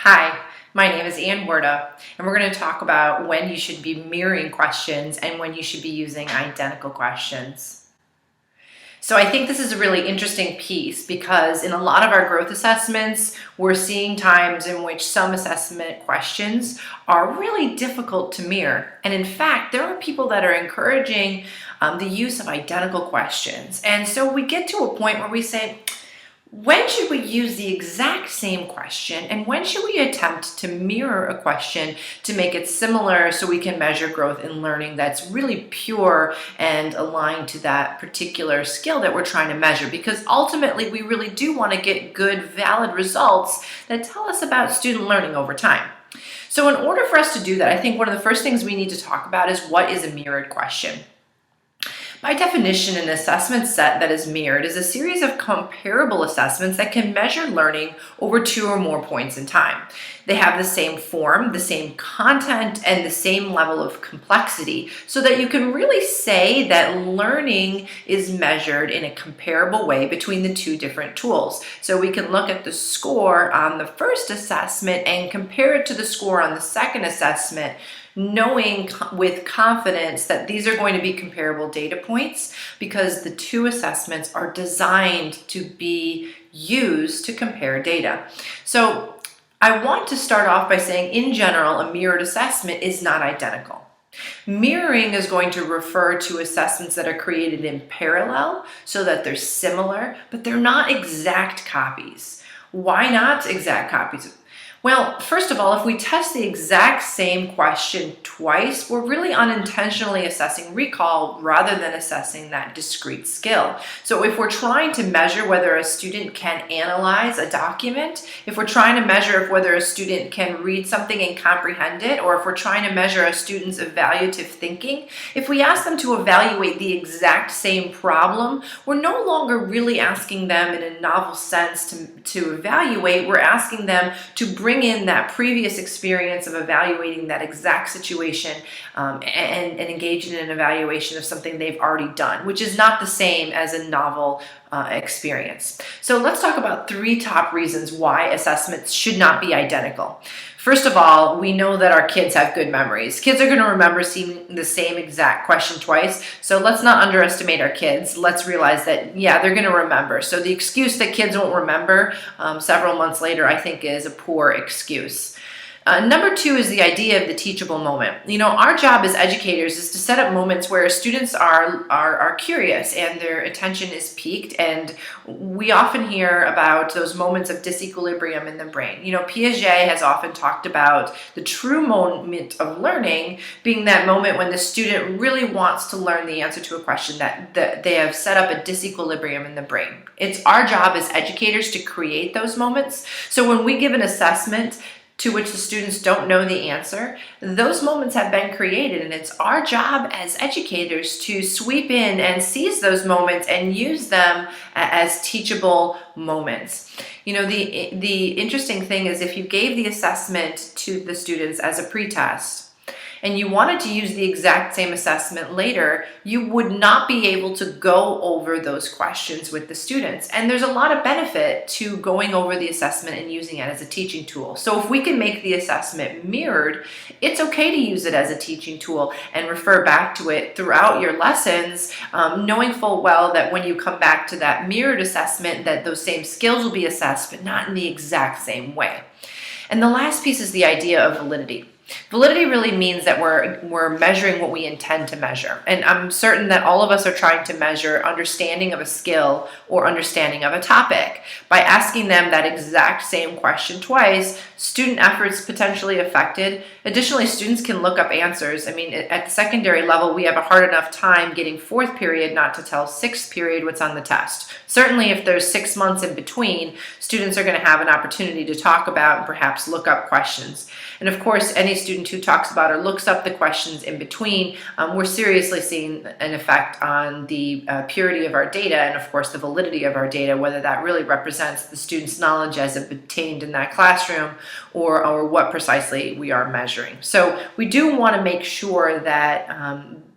Hi, my name is Ann Werda, and we're going to talk about when you should be mirroring questions and when you should be using identical questions. So I think this is a really interesting piece because in a lot of our growth assessments, we're seeing times in which some assessment questions are really difficult to mirror. And in fact, there are people that are encouraging the use of identical questions. And so we get to a point where we say, when should we use the exact same question, and when should we attempt to mirror a question to make it similar so we can measure growth in learning that's really pure and aligned to that particular skill that we're trying to measure? Because ultimately, we really do want to get good, valid results that tell us about student learning over time. So in order for us to do that, I think one of the first things we need to talk about is what is a mirrored question. By definition, an assessment set that is mirrored is a series of comparable assessments that can measure learning over two or more points in time. They have the same form, the same content, and the same level of complexity so that you can really say that learning is measured in a comparable way between the two different tools. So we can look at the score on the first assessment and compare it to the score on the second assessment, knowing with confidence that these are going to be comparable data points because the two assessments are designed to be used to compare data. So I want to start off by saying, in general, a mirrored assessment is not identical. Mirroring is going to refer to assessments that are created in parallel so that they're similar, but they're not exact copies. Why not exact copies? Well, first of all, if we test the exact same question twice, we're really unintentionally assessing recall rather than assessing that discrete skill. So if we're trying to measure whether a student can analyze a document, if we're trying to measure whether a student can read something and comprehend it, or if we're trying to measure a student's evaluative thinking, if we ask them to evaluate the exact same problem, we're no longer really asking them in a novel sense to evaluate. We're asking them to bring in that previous experience of evaluating that exact situation and engage in an evaluation of something they've already done, which is not the same as a novel experience. So let's talk about three top reasons why assessments should not be identical. First of all, we know that our kids have good memories. Kids are going to remember seeing the same exact question twice, so let's not underestimate our kids. Let's realize that, yeah, they're going to remember. So the excuse that kids won't remember several months later, I think, is a poor excuse. Number two is the idea of the teachable moment. You know, our job as educators is to set up moments where students are curious and their attention is piqued, and we often hear about those moments of disequilibrium in the brain. You know, Piaget has often talked about the true moment of learning being that moment when the student really wants to learn the answer to a question that they have set up a disequilibrium in the brain. It's our job as educators to create those moments. So when we give an assessment to which the students don't know the answer, those moments have been created, and it's our job as educators to sweep in and seize those moments and use them as teachable moments. You know, the interesting thing is if you gave the assessment to the students as a pretest, and you wanted to use the exact same assessment later, you would not be able to go over those questions with the students. And there's a lot of benefit to going over the assessment and using it as a teaching tool. So if we can make the assessment mirrored, it's okay to use it as a teaching tool and refer back to it throughout your lessons, knowing full well that when you come back to that mirrored assessment, that those same skills will be assessed, but not in the exact same way. And the last piece is the idea of validity. Validity really means that we're measuring what we intend to measure. And I'm certain that all of us are trying to measure understanding of a skill or understanding of a topic. By asking them that exact same question twice, student efforts potentially affected. Additionally, students can look up answers. I mean, at the secondary level, we have a hard enough time getting fourth period not to tell sixth period what's on the test. Certainly, if there's 6 months in between, students are going to have an opportunity to talk about and perhaps look up questions. And of course, any student who talks about or looks up the questions in between, we're seriously seeing an effect on the purity of our data and, of course, the validity of our data, whether that really represents the student's knowledge as obtained in that classroom or what precisely we are measuring. So we do want to make sure that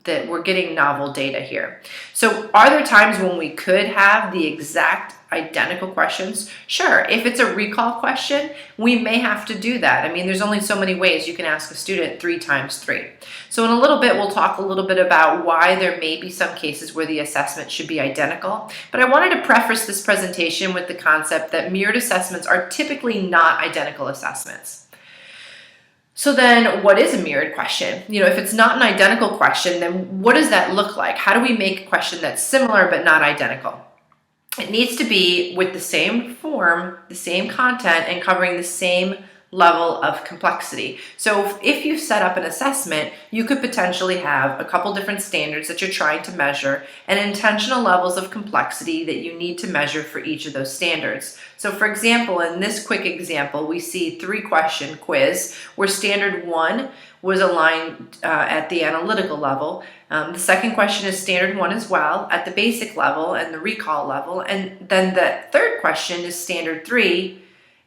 that we're getting novel data here. So are there times when we could have the exact identical questions? Sure. If it's a recall question, we may have to do that. I mean, there's only so many ways you can ask a student 3 times 3. So in a little bit, we'll talk a little bit about why there may be some cases where the assessment should be identical. But I wanted to preface this presentation with the concept that mirrored assessments are typically not identical assessments. So then what is a mirrored question? If it's not an identical question, then what does that look like? How do we make a question that's similar but not identical? It needs to be with the same form, the same content, and covering the same level of complexity. So if you set up an assessment, you could potentially have a couple different standards that you're trying to measure and intentional levels of complexity that you need to measure for each of those standards. So for example, in this quick example, we see 3-question quiz where standard 1 was aligned at the analytical level. The second question is standard 1 as well at the basic level and the recall level. And then the third question is standard 3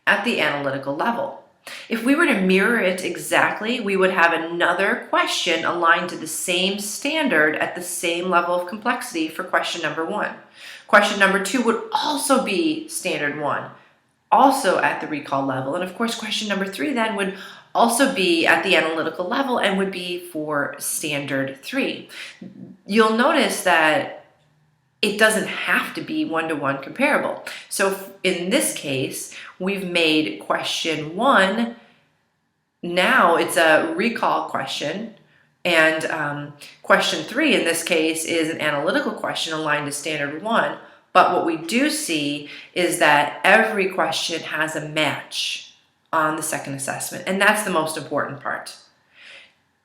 at the analytical level. If we were to mirror it exactly, we would have another question aligned to the same standard at the same level of complexity for question number 1. Question number 2 would also be standard 1, also at the recall level. And of course, question number 3 then would also be at the analytical level and would be for standard 3. You'll notice that it doesn't have to be one-to-one comparable. So in this case, we've made question 1, now it's a recall question, and question 3 in this case is an analytical question aligned to standard 1. But what we do see is that every question has a match on the second assessment, and that's the most important part.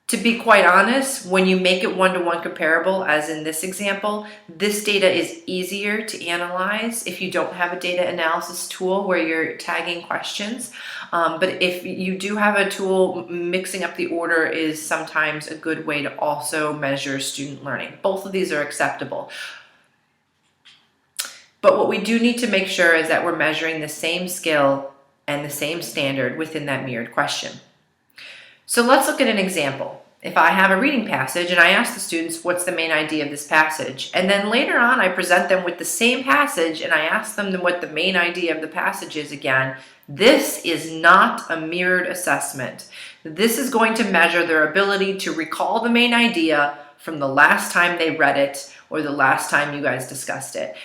To be quite honest, when you make it one-to-one comparable, as in this example, this data is easier to analyze if you don't have a data analysis tool where you're tagging questions. But if you do have a tool, mixing up the order is sometimes a good way to also measure student learning. Both of these are acceptable. But what we do need to make sure is that we're measuring the same skill and the same standard within that mirrored question. So let's look at an example. If I have a reading passage and I ask the students what's the main idea of this passage, and then later on I present them with the same passage and I ask them what the main idea of the passage is again, this is not a mirrored assessment. This is going to measure their ability to recall the main idea from the last time they read it or the last time you guys discussed it.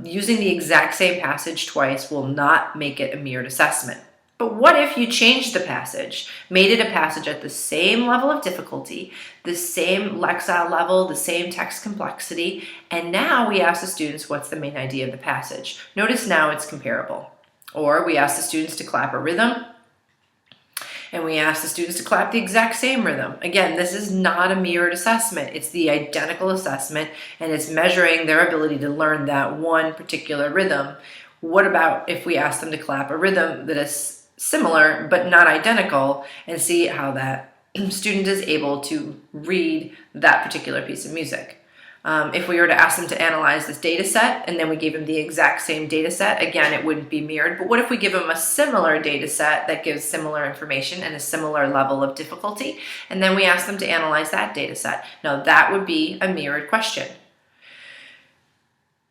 Using the exact same passage twice will not make it a mirrored assessment. But what if you changed the passage, made it a passage at the same level of difficulty, the same lexile level, the same text complexity, and now we ask the students what's the main idea of the passage. Notice now it's comparable. Or we ask the students to clap a rhythm, and we ask the students to clap the exact same rhythm. Again, this is not a mirrored assessment. It's the identical assessment, and it's measuring their ability to learn that one particular rhythm. What about if we ask them to clap a rhythm that is similar but not identical and see how that student is able to read that particular piece of music? If we were to ask them to analyze this data set and then we gave them the exact same data set, again, it wouldn't be mirrored. But what if we give them a similar data set that gives similar information and a similar level of difficulty, and then we ask them to analyze that data set? Now, that would be a mirrored question.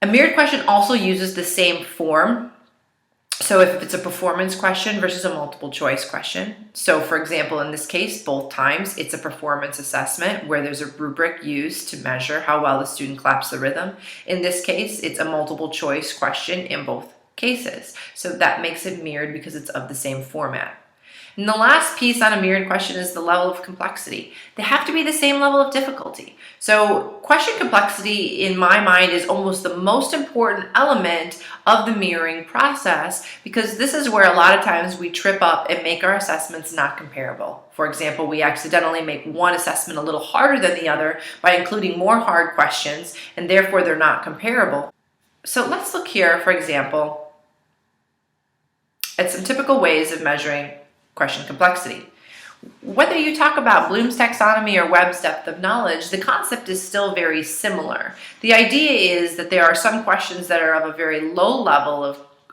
A mirrored question also uses the same form. So if it's a performance question versus a multiple choice question. So for example, in this case, both times it's a performance assessment where there's a rubric used to measure how well the student claps the rhythm. In this case, it's a multiple choice question in both cases. So that makes it mirrored because it's of the same format. And the last piece on a mirrored question is the level of complexity. They have to be the same level of difficulty. So question complexity, in my mind, is almost the most important element of the mirroring process because this is where a lot of times we trip up and make our assessments not comparable. For example, we accidentally make one assessment a little harder than the other by including more hard questions, and therefore they're not comparable. So let's look here, for example, at some typical ways of measuring question complexity. Whether you talk about Bloom's taxonomy or Webb's depth of knowledge, the concept is still very similar. The idea is that there are some questions that are of a very low level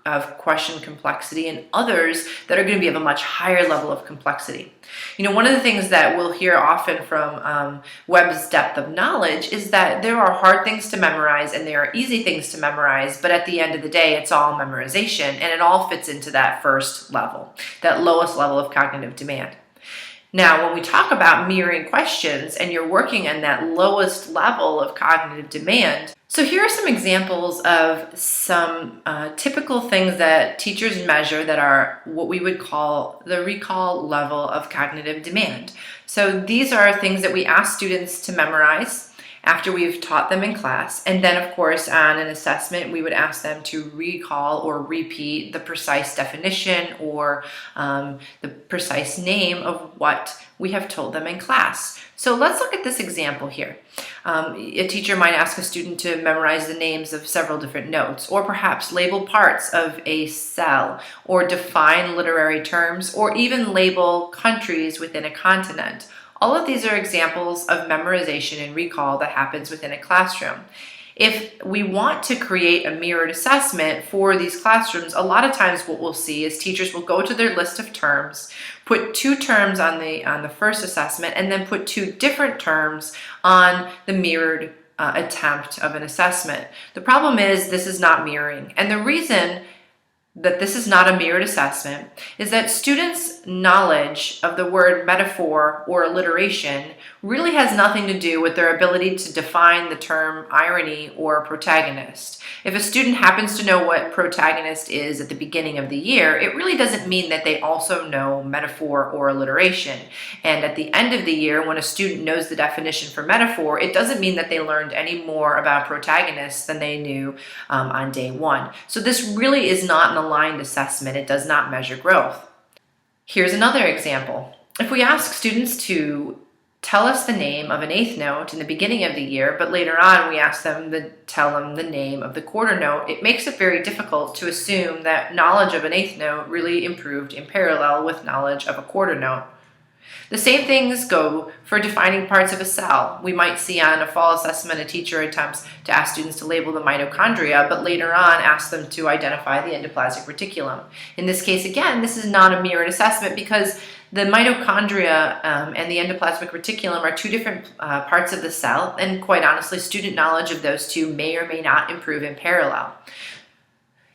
of question complexity and others that are going to be of a much higher level of complexity. One of the things that we'll hear often from Webb's depth of knowledge is that there are hard things to memorize and there are easy things to memorize, but at the end of the day, it's all memorization, and it all fits into that first level, that lowest level of cognitive demand. Now, when we talk about mirroring questions and you're working on that lowest level of cognitive demand, so here are some examples of some typical things that teachers measure that are what we would call the recall level of cognitive demand. So these are things that we ask students to memorize after we've taught them in class. And then, of course, on an assessment, we would ask them to recall or repeat the precise definition or the precise name of what we have told them in class. So let's look at this example here. A teacher might ask a student to memorize the names of several different notes, or perhaps label parts of a cell, or define literary terms, or even label countries within a continent. All of these are examples of memorization and recall that happens within a classroom. If we want to create a mirrored assessment for these classrooms, a lot of times what we'll see is teachers will go to their list of terms, put 2 terms on the first assessment, and then put 2 different terms on the mirrored attempt of an assessment. The problem is this is not mirroring, and the reason that this is not a mirrored assessment is that students' knowledge of the word metaphor or alliteration really has nothing to do with their ability to define the term irony or protagonist. If a student happens to know what protagonist is at the beginning of the year, it really doesn't mean that they also know metaphor or alliteration. And at the end of the year, when a student knows the definition for metaphor, it doesn't mean that they learned any more about protagonists than they knew on day 1. So this really is not an aligned assessment. It does not measure growth. Here's another example. If we ask students to tell us the name of an eighth note in the beginning of the year, but later on we ask them to tell them the name of the quarter note, it makes it very difficult to assume that knowledge of an eighth note really improved in parallel with knowledge of a quarter note. The same things go for defining parts of a cell. We might see on a fall assessment a teacher attempts to ask students to label the mitochondria, but later on ask them to identify the endoplasmic reticulum. In this case, again, this is not a mirrored assessment because the mitochondria and the endoplasmic reticulum are 2 different parts of the cell, and quite honestly, student knowledge of those 2 may or may not improve in parallel.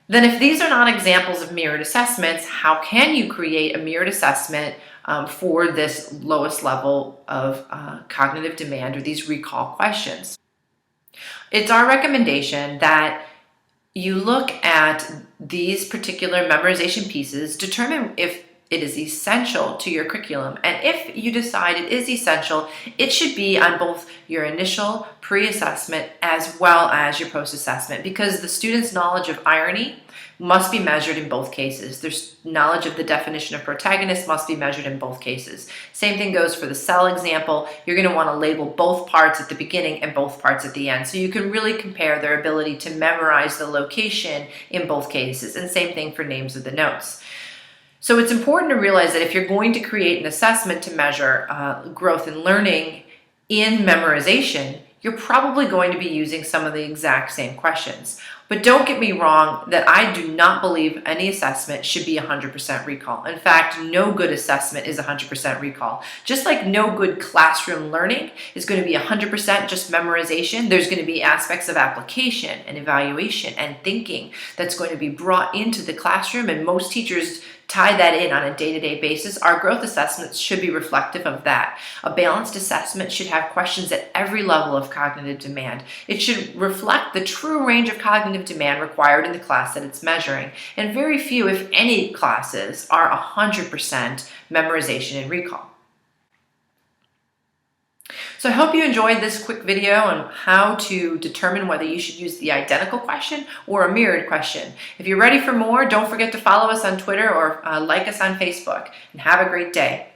Then if these are not examples of mirrored assessments, how can you create a mirrored assessment for this lowest level of cognitive demand or these recall questions? It's our recommendation that you look at these particular memorization pieces, determine if it is essential to your curriculum, and if you decide it is essential, it should be on both your initial pre-assessment as well as your post-assessment, because the student's knowledge of irony must be measured in both cases. There's knowledge of the definition of protagonist must be measured in both cases. Same thing goes for the cell example. You're going to want to label both parts at the beginning and both parts at the end, so you can really compare their ability to memorize the location in both cases, and same thing for names of the notes. So it's important to realize that if you're going to create an assessment to measure growth in learning in memorization, you're probably going to be using some of the exact same questions. But don't get me wrong that I do not believe any assessment should be 100% recall. In fact, no good assessment is 100% recall. Just like no good classroom learning is going to be 100% just memorization, there's going to be aspects of application and evaluation and thinking that's going to be brought into the classroom, and most teachers tie that in on a day-to-day basis. Our growth assessments should be reflective of that. A balanced assessment should have questions at every level of cognitive demand. It should reflect the true range of cognitive demand required in the class that it's measuring. And very few, if any, classes are 100% memorization and recall. So I hope you enjoyed this quick video on how to determine whether you should use the identical question or a mirrored question. If you're ready for more, don't forget to follow us on Twitter or like us on Facebook. And have a great day.